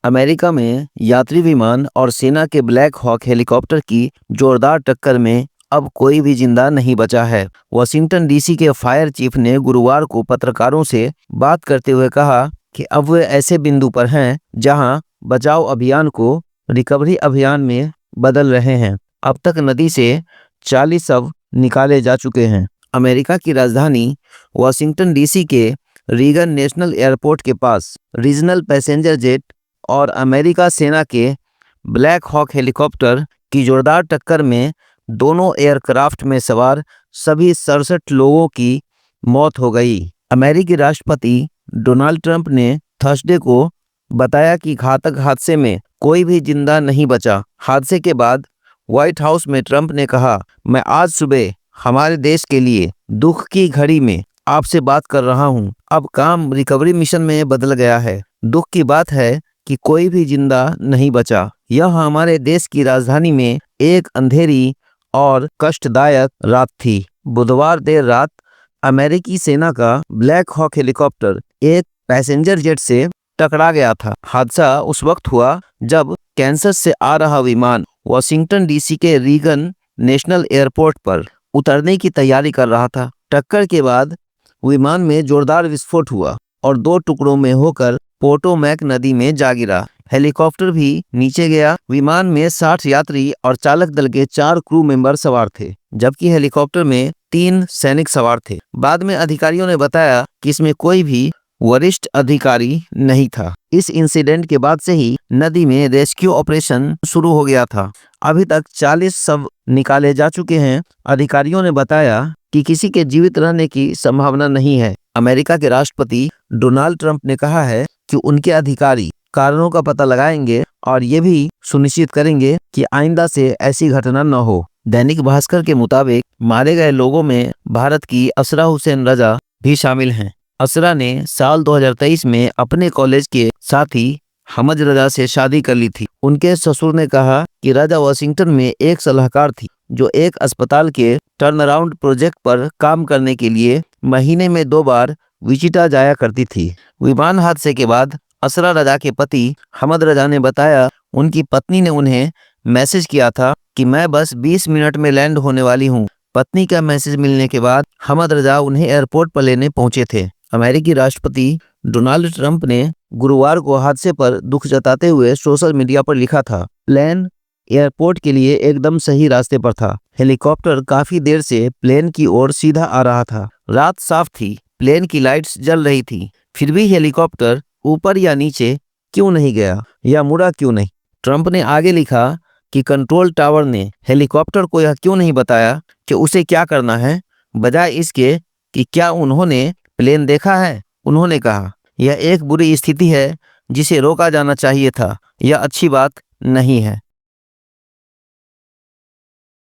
America में यात्री विमान और सेना के ब्लैक हॉक हेलीकॉप्टर की जोरदार टक्कर में अब कोई भी जिंदा नहीं बचा है। वाशिंगटन डीसी के फायर चीफ ने गुरुवार को पत्रकारों से बात करते हुए कहा कि अब वे ऐसे बिंदु पर हैं जहां बचाव अभियान को रिकवरी अभियान में बदल रहे हैं। अब तक नदी से 40 शव निकाले जा चुके हैं। अमेरिका की राजधानी वाशिंगटन डीसी के रीगन नेशनल एयरपोर्ट के पास रीजनल पैसेंजर जेट और अमेरिका सेना के ब्लैक हॉक हेलीकॉप्टर की जोरदार टक्कर में दोनों एयरक्राफ्ट में सवार सभी 67 लोगों की मौत हो गई। अमेरिकी राष्ट्रपति डोनाल्ड ट्रंप ने थर्सडे को बताया कि घातक हादसे में कोई भी जिंदा नहीं बचा। हादसे के बाद व्हाइट हाउस में ट्रंप ने कहा, मैं आज सुबह हमारे देश के लिए दुख की घड़ी में आपसे बात कर रहा हूं। अब काम रिकवरी मिशन में बदल गया है। दुख की बात है कि कोई भी जिंदा नहीं बचा। यह हमारे देश की राजधानी में एक अंधेरी और कष्टदायक रात थी। बुधवार देर रात अमेरिकी सेना का ब्लैक हॉक हेलीकॉप्टर एक पैसेंजर जेट से टकरा गया था। हादसा उस वक्त हुआ जब कैंसस से आ रहा विमान वाशिंगटन डीसी के रीगन नेशनल एयरपोर्ट पर उतरने की तैयारी कर रहा था। टक्कर के बाद विमान में जोरदार विस्फोट हुआ और 2 टुकड़ों में होकर पोटोमैक नदी में जा गिरा। हेलीकॉप्टर भी नीचे गया। विमान में 60 यात्री और चालक दल के 4 क्रू मेंबर सवार थे, जबकि हेलीकॉप्टर में 3 सैनिक सवार थे। बाद में अधिकारियों ने बताया कि इसमें कोई भी वरिष्ठ अधिकारी नहीं था। इस इंसिडेंट के बाद से ही नदी में रेस्क्यू ऑपरेशन शुरू हो गया था। अभी तक 40 शव निकाले जा चुके हैं। अधिकारियों ने बताया कि किसी के जीवित रहने की संभावना नहीं है। अमेरिका के राष्ट्रपति डोनाल्ड ट्रंप ने कहा है कि उनके अधिकारी कारणों का पता लगाएंगे और ये भी सुनिश्चित करेंगे कि आइंदा से ऐसी घटना न हो। दैनिक भास्कर के मुताबिक मारे गए लोगों में भारत की असरा हुसैन रजा भी शामिल हैं। असरा ने साल 2023 में अपने कॉलेज के साथी हमज रजा से शादी कर ली थी। उनके ससुर ने कहा कि रजा वाशिंगटन में एक सलाहकार थी जो एक अस्पताल के टर्नअराउंड प्रोजेक्ट पर काम करने के लिए महीने में 2 बार विचिटा जाया करती थी। विमान हादसे के बाद असरा रजा के पति हमद रजा ने बताया, उनकी पत्नी ने उन्हें मैसेज किया था कि मैं बस 20 मिनट में लैंड होने वाली हूं। पत्नी का मैसेज मिलने के बाद हमद रजा उन्हें एयरपोर्ट पर लेने पहुंचे थे। अमेरिकी राष्ट्रपति डोनाल्ड ट्रंप ने गुरुवार को हादसे पर दुख जताते हुए सोशल मीडिया पर लिखा था, प्लेन एयरपोर्ट के लिए एकदम सही रास्ते पर था। हेलीकॉप्टर काफी देर से प्लेन की ओर सीधा आ रहा था। रात साफ थी, प्लेन की लाइट्स जल रही थी, फिर भी हेलीकॉप्टर ऊपर या नीचे क्यों नहीं गया या मुड़ा क्यों नहीं। ट्रंप ने आगे लिखा कि कंट्रोल टावर ने हेलीकॉप्टर को यह क्यों नहीं बताया कि उसे क्या करना है, बजाय इसके कि क्या उन्होंने प्लेन देखा है। उन्होंने कहा, यह एक बुरी स्थिति है जिसे रोका जाना चाहिए था। यह अच्छी बात नहीं है।